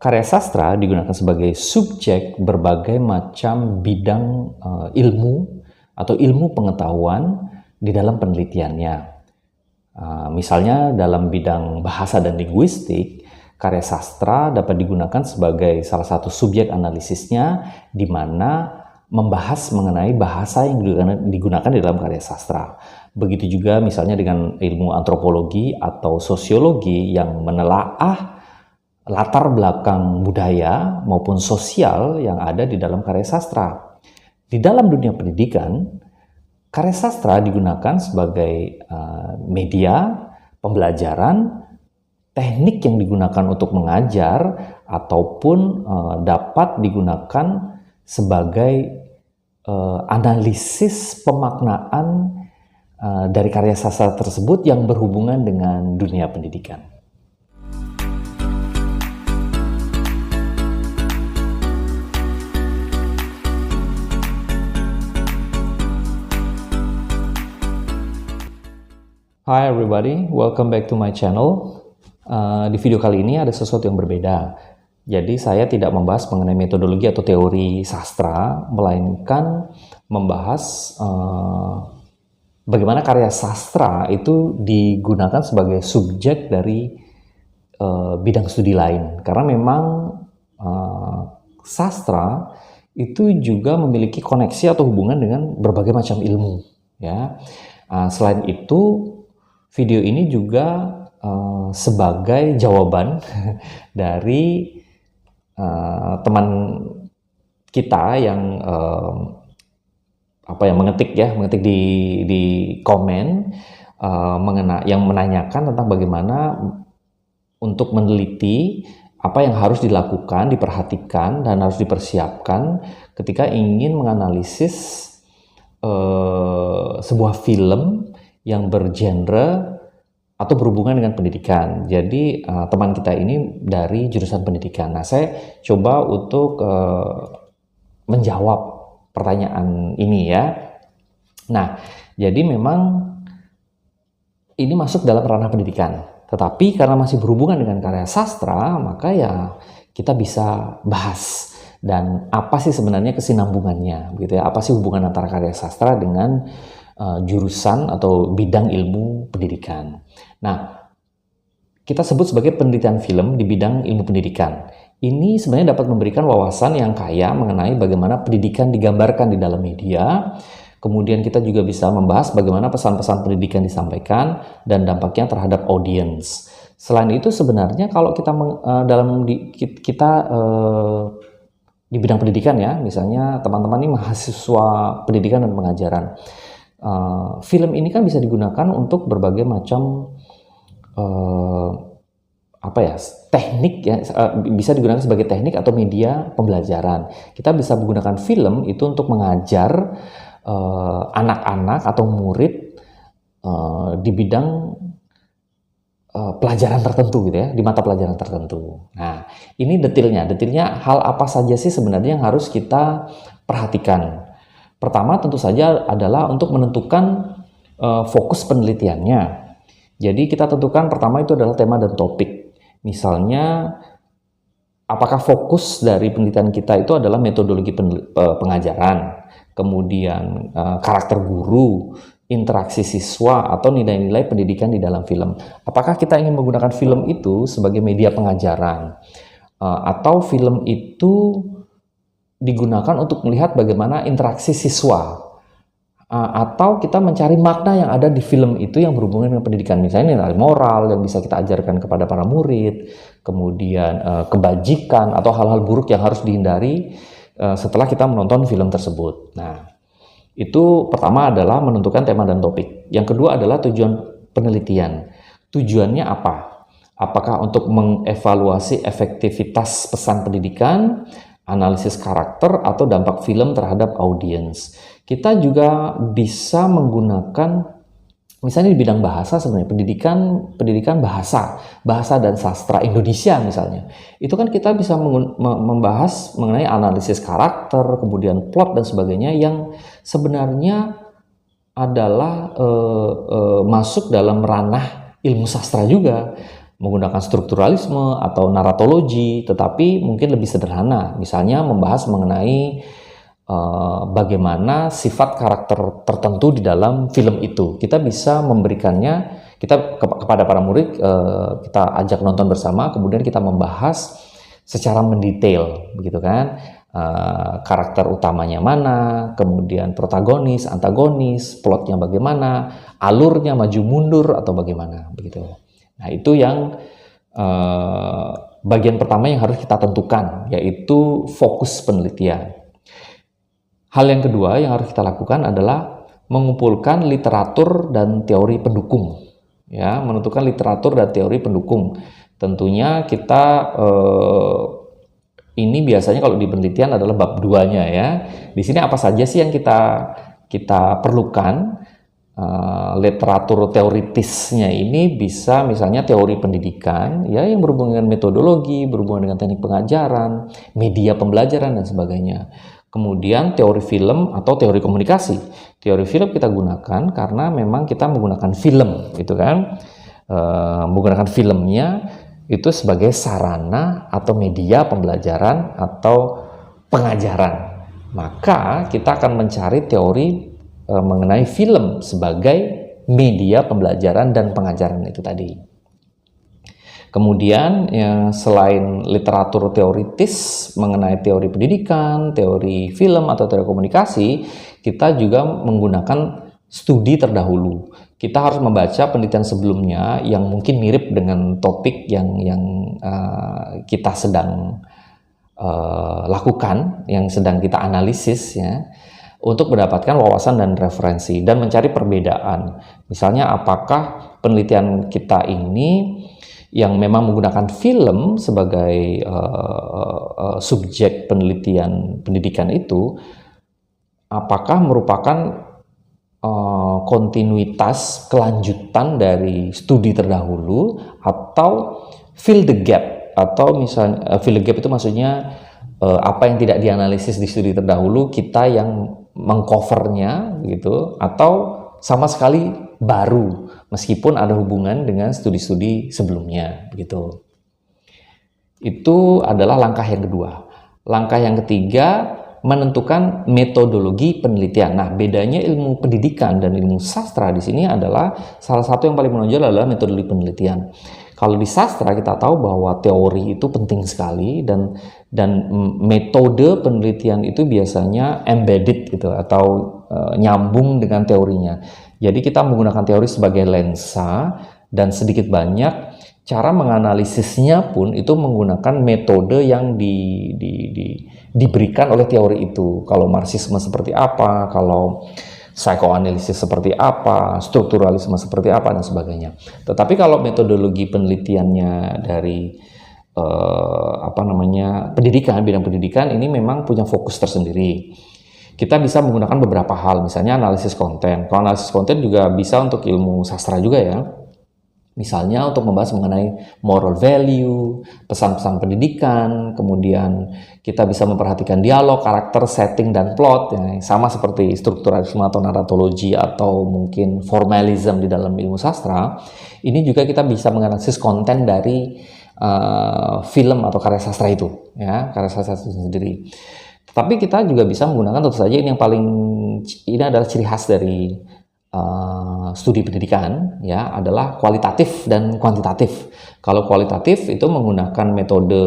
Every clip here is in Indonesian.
Karya sastra digunakan sebagai subjek berbagai macam bidang ilmu atau ilmu pengetahuan di dalam penelitiannya. Misalnya dalam bidang bahasa dan linguistik, karya sastra dapat digunakan sebagai salah satu subjek analisisnya, di mana membahas mengenai bahasa yang digunakan di dalam karya sastra. Begitu juga misalnya dengan ilmu antropologi atau sosiologi yang menelaah latar belakang budaya maupun sosial yang ada di dalam karya sastra. Di dalam dunia pendidikan, karya sastra digunakan sebagai media pembelajaran, teknik yang digunakan untuk mengajar, ataupun dapat digunakan sebagai analisis pemaknaan dari karya sastra tersebut yang berhubungan dengan dunia pendidikan. Hi everybody, welcome back to my channel. Di video kali ini ada sesuatu yang berbeda. Jadi saya tidak membahas mengenai metodologi atau teori sastra, melainkan membahas bagaimana karya sastra itu digunakan sebagai subjek dari bidang studi lain. Karena memang sastra itu juga memiliki koneksi atau hubungan dengan berbagai macam ilmu. Ya. Selain itu, video ini juga sebagai jawaban dari teman kita yang mengetik di komen yang menanyakan tentang bagaimana untuk meneliti apa yang harus dilakukan, diperhatikan dan harus dipersiapkan ketika ingin menganalisis sebuah film yang bergenre atau berhubungan dengan pendidikan. Jadi teman kita ini dari jurusan pendidikan. Nah, saya coba untuk menjawab pertanyaan ini ya. Nah, jadi memang ini masuk dalam ranah pendidikan. Tetapi karena masih berhubungan dengan karya sastra, maka ya kita bisa bahas. Dan apa sih sebenarnya kesinambungannya, gitu ya? Apa sih hubungan antara karya sastra dengan jurusan atau bidang ilmu pendidikan. Nah, kita sebut sebagai penelitian film di bidang ilmu pendidikan. Ini sebenarnya dapat memberikan wawasan yang kaya mengenai bagaimana pendidikan digambarkan di dalam media. Kemudian kita juga bisa membahas bagaimana pesan-pesan pendidikan disampaikan dan dampaknya terhadap audiens. Selain itu sebenarnya kalau kita di bidang pendidikan ya, misalnya teman-teman ini mahasiswa pendidikan dan pengajaran. Film ini kan bisa digunakan untuk berbagai macam teknik ya, bisa digunakan sebagai teknik atau media pembelajaran. Kita bisa menggunakan film itu untuk mengajar anak-anak atau murid di bidang pelajaran tertentu gitu ya, di mata pelajaran tertentu. Nah, ini detailnya hal apa saja sih sebenarnya yang harus kita perhatikan. Pertama tentu saja adalah untuk menentukan fokus penelitiannya. Jadi kita tentukan pertama itu adalah tema dan topik. Misalnya, apakah fokus dari penelitian kita itu adalah metodologi pengajaran, kemudian karakter guru, interaksi siswa, atau nilai-nilai pendidikan di dalam film. Apakah kita ingin menggunakan film itu sebagai media pengajaran, atau film itu digunakan untuk melihat bagaimana interaksi siswa, atau kita mencari makna yang ada di film itu yang berhubungan dengan pendidikan, misalnya nilai moral yang bisa kita ajarkan kepada para murid, kemudian kebajikan atau hal-hal buruk yang harus dihindari setelah kita menonton film tersebut. Nah, itu pertama adalah menentukan tema dan topik. Yang kedua adalah tujuan penelitian. Tujuannya apa? Apakah untuk mengevaluasi efektivitas pesan pendidikan, analisis karakter, atau dampak film terhadap audiens. Kita juga bisa menggunakan, misalnya di bidang bahasa sebenarnya, pendidikan bahasa dan sastra Indonesia misalnya. Itu kan kita bisa membahas mengenai analisis karakter, kemudian plot dan sebagainya yang sebenarnya adalah masuk dalam ranah ilmu sastra juga. menggunakan strukturalisme atau naratologi, tetapi mungkin lebih sederhana. Misalnya membahas mengenai bagaimana sifat karakter tertentu di dalam film itu. Kita bisa memberikannya, kepada para murid, kita ajak nonton bersama, kemudian kita membahas secara mendetail, begitu kan? Karakter utamanya mana, kemudian protagonis, antagonis, plotnya bagaimana, alurnya maju mundur atau bagaimana, begitu. Nah, itu yang bagian pertama yang harus kita tentukan, yaitu fokus penelitian. Hal yang kedua yang harus kita lakukan adalah mengumpulkan literatur dan teori pendukung. Ya, menentukan literatur dan teori pendukung. Tentunya kita ini biasanya kalau di penelitian adalah bab 2-nya ya. Di sini apa saja sih yang kita perlukan? Literatur teoritisnya ini bisa misalnya teori pendidikan ya, yang berhubungan dengan metodologi, berhubungan dengan teknik pengajaran, media pembelajaran dan sebagainya. Kemudian teori film atau teori komunikasi. Teori film kita gunakan karena memang kita menggunakan film, gitu kan? Menggunakan filmnya itu sebagai sarana atau media pembelajaran atau pengajaran. Maka kita akan mencari teori mengenai film sebagai media pembelajaran dan pengajaran itu tadi. Kemudian selain literatur teoritis mengenai teori pendidikan, teori film atau teori komunikasi, kita juga menggunakan studi terdahulu. Kita harus membaca penelitian sebelumnya yang mungkin mirip dengan topik yang kita sedang lakukan, yang sedang kita analisis ya, untuk mendapatkan wawasan dan referensi dan mencari perbedaan. Misalnya apakah penelitian kita ini yang memang menggunakan film sebagai subjek penelitian pendidikan itu, apakah merupakan kontinuitas kelanjutan dari studi terdahulu, atau fill the gap, atau misalnya fill the gap itu maksudnya apa yang tidak dianalisis di studi terdahulu kita yang mengcovernya gitu, atau sama sekali baru meskipun ada hubungan dengan studi-studi sebelumnya begitu. Itu adalah langkah yang kedua. Langkah yang ketiga, menentukan metodologi penelitian. Nah, bedanya ilmu pendidikan dan ilmu sastra di sini adalah salah satu yang paling menonjol adalah metodologi penelitian. Kalau di sastra kita tahu bahwa teori itu penting sekali dan metode penelitian itu biasanya embedded gitu atau nyambung dengan teorinya. Jadi kita menggunakan teori sebagai lensa dan sedikit banyak cara menganalisisnya pun itu menggunakan metode yang diberikan oleh teori itu. Kalau marxisme seperti apa, kalau psikoanalisis seperti apa, strukturalisme seperti apa dan sebagainya. Tetapi kalau metodologi penelitiannya dari pendidikan, bidang pendidikan ini memang punya fokus tersendiri. Kita bisa menggunakan beberapa hal, misalnya analisis konten. Kalau analisis konten juga bisa untuk ilmu sastra juga ya. Misalnya untuk membahas mengenai moral value, pesan-pesan pendidikan, kemudian kita bisa memperhatikan dialog, karakter, setting, dan plot, ya, sama seperti strukturalisme atau naratologi atau mungkin formalism di dalam ilmu sastra. Ini juga kita bisa menganalisis konten dari film atau karya sastra itu, ya, karya sastra itu sendiri. Tapi kita juga bisa menggunakan, tentu saja ini adalah ciri khas dari studi pendidikan ya, adalah kualitatif dan kuantitatif. Kalau kualitatif itu menggunakan metode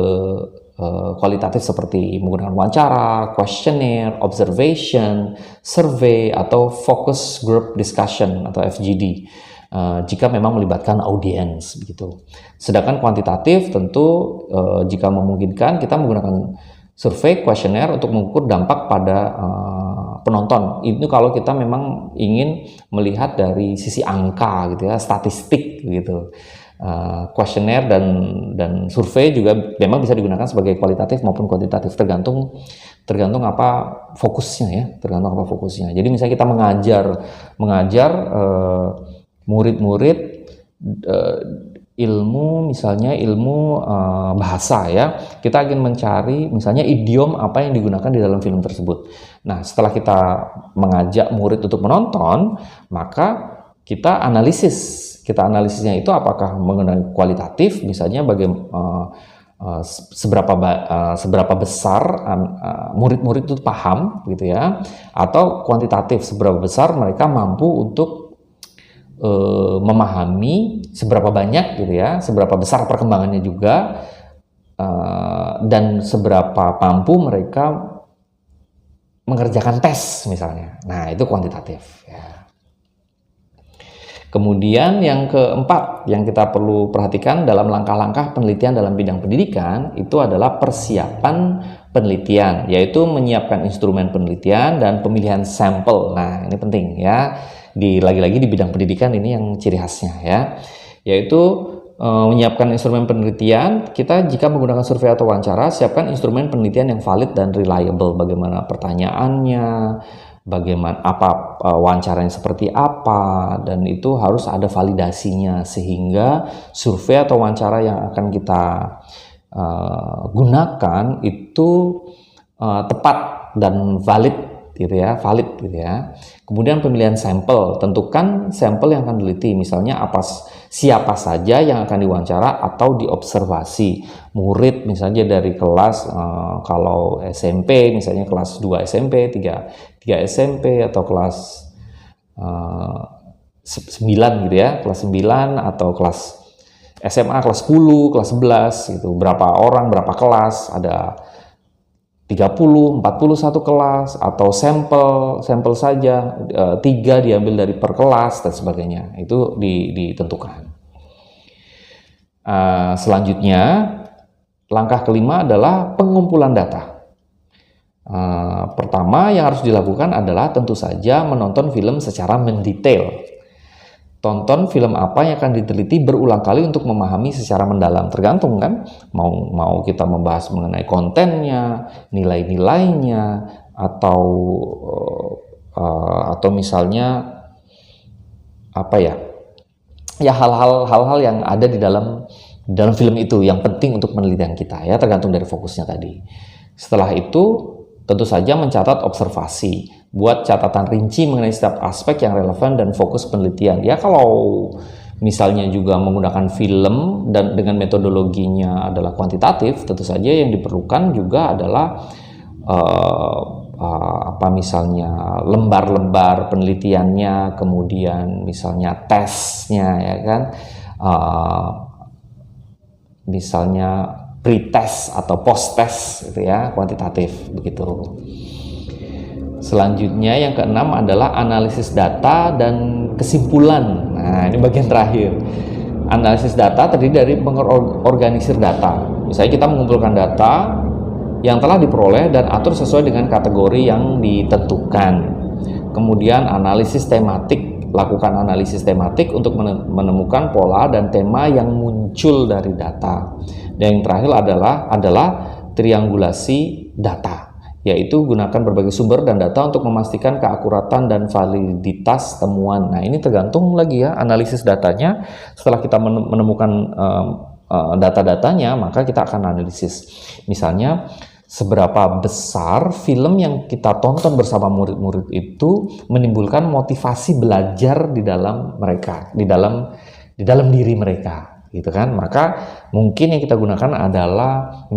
kualitatif seperti menggunakan wawancara, questionnaire, observation, survey atau focus group discussion atau FGD. Jika memang melibatkan audiens begitu. Sedangkan kuantitatif tentu jika memungkinkan kita menggunakan survei, kuesioner untuk mengukur dampak pada penonton. Itu kalau kita memang ingin melihat dari sisi angka gitu ya, statistik gitu. Kuesioner dan survei juga memang bisa digunakan sebagai kualitatif maupun kuantitatif, tergantung apa fokusnya ya, tergantung apa fokusnya. Jadi misalnya kita mengajar murid-murid ilmu bahasa ya, kita ingin mencari misalnya idiom apa yang digunakan di dalam film tersebut. Nah, setelah kita mengajak murid untuk menonton, maka kita analisis kita analisisnya itu apakah mengenai kualitatif, misalnya seberapa besar murid-murid itu paham gitu ya, atau kuantitatif, seberapa besar mereka mampu untuk memahami, seberapa banyak gitu ya, seberapa besar perkembangannya juga, dan seberapa mampu mereka mengerjakan tes misalnya. Nah, itu kuantitatif ya. Kemudian yang keempat yang kita perlu perhatikan dalam langkah-langkah penelitian dalam bidang pendidikan itu adalah persiapan penelitian, yaitu menyiapkan instrumen penelitian dan pemilihan sampel. Nah, ini penting ya. Lagi-lagi di bidang pendidikan ini yang ciri khasnya ya, yaitu menyiapkan instrumen penelitian. Kita jika menggunakan survei atau wawancara, siapkan instrumen penelitian yang valid dan reliable. Bagaimana pertanyaannya, bagaimana wawancaranya seperti apa, dan itu harus ada validasinya sehingga survei atau wawancara yang akan kita gunakan itu tepat dan valid gitu ya. Kemudian pemilihan sampel, tentukan sampel yang akan diliti, misalnya siapa saja yang akan diwawancara atau diobservasi. Murid misalnya dari kelas kalau SMP misalnya kelas 2 SMP, 3 SMP, atau kelas 9 gitu ya, kelas 9 atau kelas SMA kelas 10, kelas 11 gitu. Berapa orang, berapa kelas, ada 30, 41 kelas, atau sampel saja 3 diambil dari per kelas dan sebagainya. Itu ditentukan. Selanjutnya, langkah kelima adalah pengumpulan data. Pertama yang harus dilakukan adalah tentu saja menonton film secara mendetail. Tonton film apa yang akan diteliti berulang kali untuk memahami secara mendalam. Tergantung kan, mau kita membahas mengenai kontennya, nilai-nilainya, atau misalnya apa ya hal-hal yang ada di dalam film itu yang penting untuk penelitian kita ya, tergantung dari fokusnya tadi. Setelah itu tentu saja mencatat observasi, buat catatan rinci mengenai setiap aspek yang relevan dan fokus penelitian. Ya kalau misalnya juga menggunakan film dan dengan metodologinya adalah kuantitatif, tentu saja yang diperlukan juga adalah misalnya lembar-lembar penelitiannya, kemudian misalnya tesnya ya kan, misalnya pre-test atau post-test gitu ya, kuantitatif begitu. Selanjutnya yang keenam adalah analisis data dan kesimpulan. Nah, ini bagian terakhir. Analisis data terdiri dari mengorganisir data. Misalnya kita mengumpulkan data yang telah diperoleh dan atur sesuai dengan kategori yang ditentukan. Kemudian analisis tematik, lakukan analisis tematik untuk menemukan pola dan tema yang muncul dari data. Dan yang terakhir adalah triangulasi data, yaitu gunakan berbagai sumber dan data untuk memastikan keakuratan dan validitas temuan. Nah, ini tergantung lagi ya analisis datanya. Setelah kita menemukan data-datanya, maka kita akan analisis. Misalnya, seberapa besar film yang kita tonton bersama murid-murid itu menimbulkan motivasi belajar di dalam mereka, di dalam diri mereka. Gitu kan, maka mungkin yang kita gunakan adalah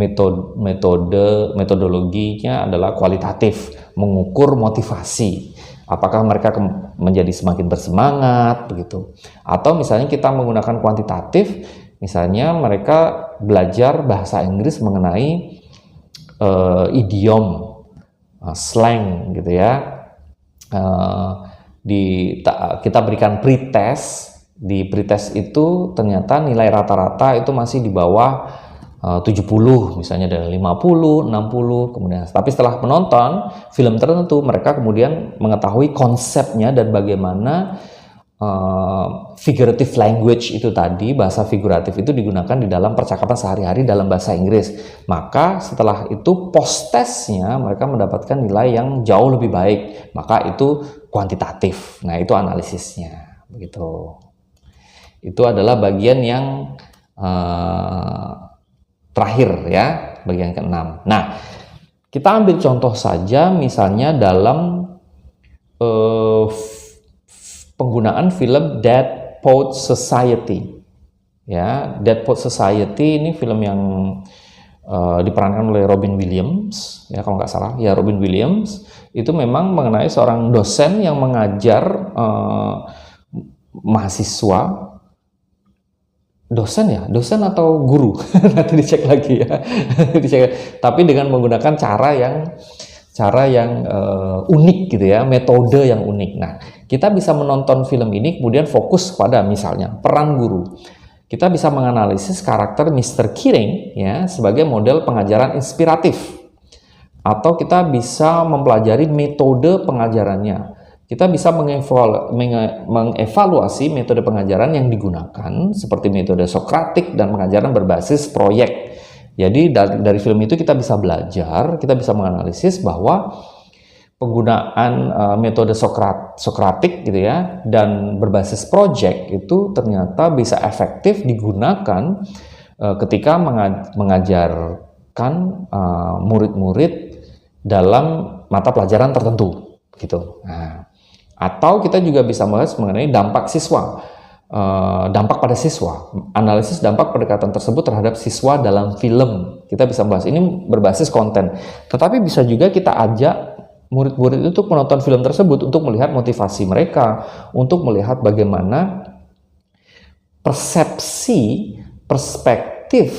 metodologinya adalah kualitatif, mengukur motivasi, apakah mereka menjadi semakin bersemangat begitu, atau misalnya kita menggunakan kuantitatif, misalnya mereka belajar bahasa Inggris mengenai idiom, slang gitu ya, kita berikan pretest. Di pretest itu ternyata nilai rata-rata itu masih di bawah 70 misalnya, dari 50, 60 kemudian. Tapi setelah menonton film tertentu, mereka kemudian mengetahui konsepnya dan bagaimana figurative language itu tadi, bahasa figuratif itu digunakan di dalam percakapan sehari-hari dalam bahasa Inggris. Maka setelah itu post testnya mereka mendapatkan nilai yang jauh lebih baik. Maka itu kuantitatif. Nah, itu analisisnya begitu. Itu adalah bagian yang terakhir ya, bagian keenam. Nah, kita ambil contoh saja misalnya dalam penggunaan film Dead Poets Society. Ya, Dead Poets Society ini film yang diperankan oleh Robin Williams, ya kalau nggak salah, ya Robin Williams. Itu memang mengenai seorang dosen yang mengajar mahasiswa, dosen atau guru, nanti dicek lagi ya, tapi dengan menggunakan cara yang unik gitu ya, metode yang unik. Nah, kita bisa menonton film ini kemudian fokus pada misalnya peran guru. Kita bisa menganalisis karakter Mr. Kiring ya sebagai model pengajaran inspiratif, atau kita bisa mempelajari metode pengajarannya. Kita bisa mengevaluasi metode pengajaran yang digunakan seperti metode Sokratik dan pengajaran berbasis proyek. Jadi dari film itu kita bisa belajar, kita bisa menganalisis bahwa penggunaan metode Sokratik gitu ya dan berbasis project itu ternyata bisa efektif digunakan ketika mengajarkan murid-murid dalam mata pelajaran tertentu gitu. Nah, atau kita juga bisa membahas mengenai dampak siswa, dampak pada siswa, analisis dampak pendekatan tersebut terhadap siswa dalam film. Kita bisa bahas ini berbasis konten, tetapi bisa juga kita ajak murid-murid itu untuk menonton film tersebut untuk melihat motivasi mereka, untuk melihat bagaimana perspektif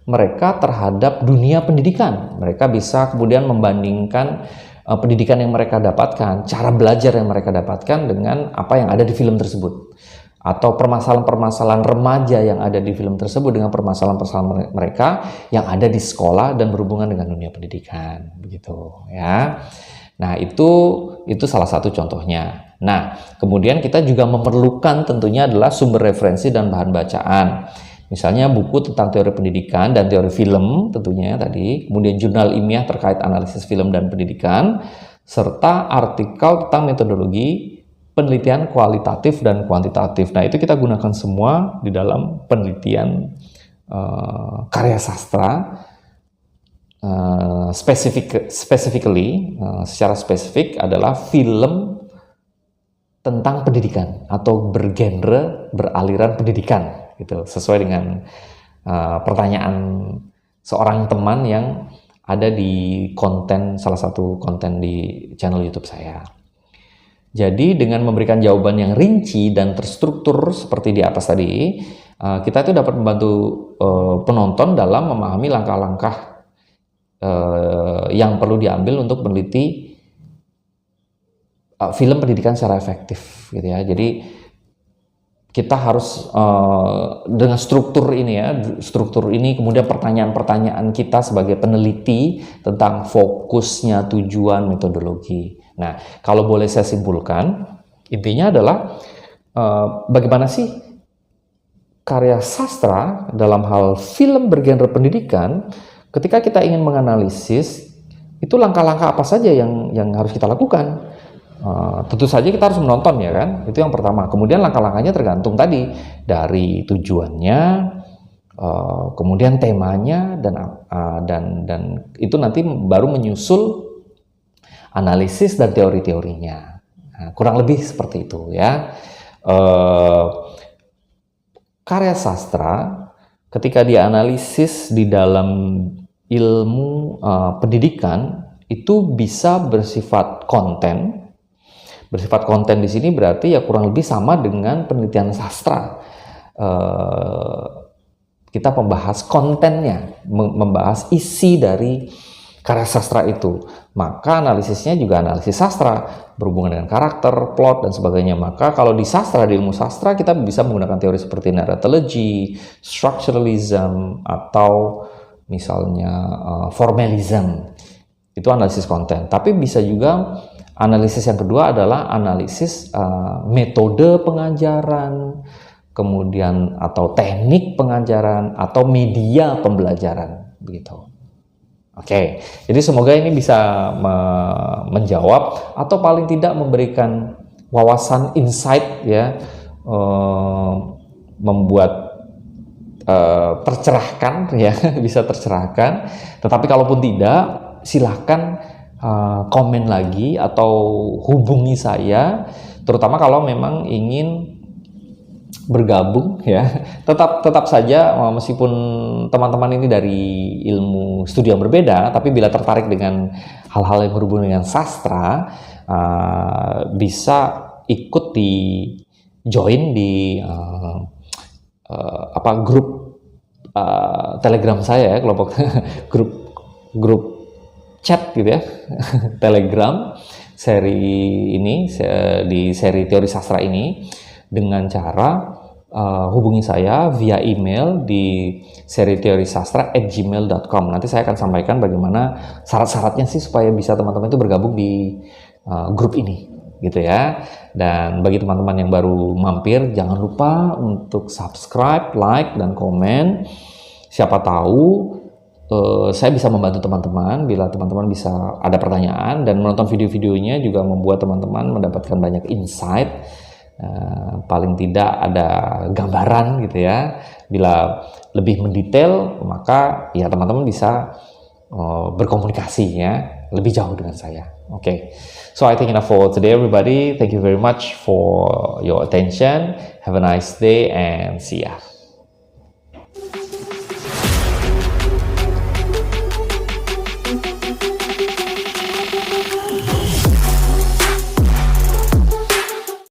mereka terhadap dunia pendidikan. Mereka bisa kemudian membandingkan pendidikan yang mereka dapatkan, cara belajar yang mereka dapatkan dengan apa yang ada di film tersebut. Atau permasalahan-permasalahan remaja yang ada di film tersebut dengan permasalahan-permasalahan mereka yang ada di sekolah dan berhubungan dengan dunia pendidikan. Begitu ya. Nah, itu salah satu contohnya. Nah, kemudian kita juga memerlukan tentunya adalah sumber referensi dan bahan bacaan. Misalnya buku tentang teori pendidikan dan teori film tentunya tadi, kemudian jurnal ilmiah terkait analisis film dan pendidikan, serta artikel tentang metodologi penelitian kualitatif dan kuantitatif. Nah, itu kita gunakan semua di dalam penelitian karya sastra. Secara spesifik adalah film tentang pendidikan atau beraliran pendidikan gitu, sesuai dengan pertanyaan seorang teman yang ada di salah satu konten di channel YouTube saya. Jadi dengan memberikan jawaban yang rinci dan terstruktur seperti di atas tadi, kita itu dapat membantu penonton dalam memahami langkah-langkah yang perlu diambil untuk meneliti film pendidikan secara efektif gitu ya. Jadi kita harus dengan struktur ini kemudian pertanyaan-pertanyaan kita sebagai peneliti tentang fokusnya, tujuan, metodologi. Nah, kalau boleh saya simpulkan, intinya adalah bagaimana sih karya sastra dalam hal film bergenre pendidikan. Ketika kita ingin menganalisis, itu langkah-langkah apa saja yang harus kita lakukan? Tentu saja kita harus menonton ya kan, itu yang pertama. Kemudian langkah-langkahnya tergantung tadi dari tujuannya, kemudian temanya dan itu nanti baru menyusul analisis dan teori-teorinya. Nah, kurang lebih seperti itu ya. Karya sastra ketika dianalisis di dalam ilmu pendidikan itu bisa bersifat konten. Bersifat konten di sini berarti ya kurang lebih sama dengan penelitian sastra. Kita membahas kontennya, membahas isi dari karya sastra itu. Maka analisisnya juga analisis sastra, berhubungan dengan karakter, plot, dan sebagainya. Maka kalau di sastra, di ilmu sastra, kita bisa menggunakan teori seperti narratology, structuralism, atau misalnya formalism. Itu analisis konten. Tapi bisa juga analisis yang kedua adalah analisis metode pengajaran, kemudian atau teknik pengajaran, atau media pembelajaran, begitu. Oke, jadi semoga ini bisa menjawab atau paling tidak memberikan wawasan insight ya, membuat tercerahkan ya, bisa tercerahkan. Tetapi kalaupun tidak, silahkan komen lagi atau hubungi saya, terutama kalau memang ingin bergabung ya. Tetap saja meskipun teman-teman ini dari ilmu studi yang berbeda, tapi bila tertarik dengan hal-hal yang berhubungan dengan sastra, bisa ikut di join di grup Telegram saya ya, kelompok grup chat gitu ya. Telegram di seri teori sastra ini, dengan cara hubungi saya via email di seriteorisastra@gmail.com. Nanti saya akan sampaikan bagaimana syarat-syaratnya sih supaya bisa teman-teman itu bergabung di grup ini gitu ya. Dan bagi teman-teman yang baru mampir, jangan lupa untuk subscribe, like, dan komen. Siapa tahu saya bisa membantu teman-teman bila teman-teman bisa ada pertanyaan, dan menonton video-videonya juga membuat teman-teman mendapatkan banyak insight. Paling tidak ada gambaran gitu ya. Bila lebih mendetail, maka ya teman-teman bisa berkomunikasi ya lebih jauh dengan saya. Okay, so I think enough for today, everybody. Thank you very much for your attention. Have a nice day and see ya.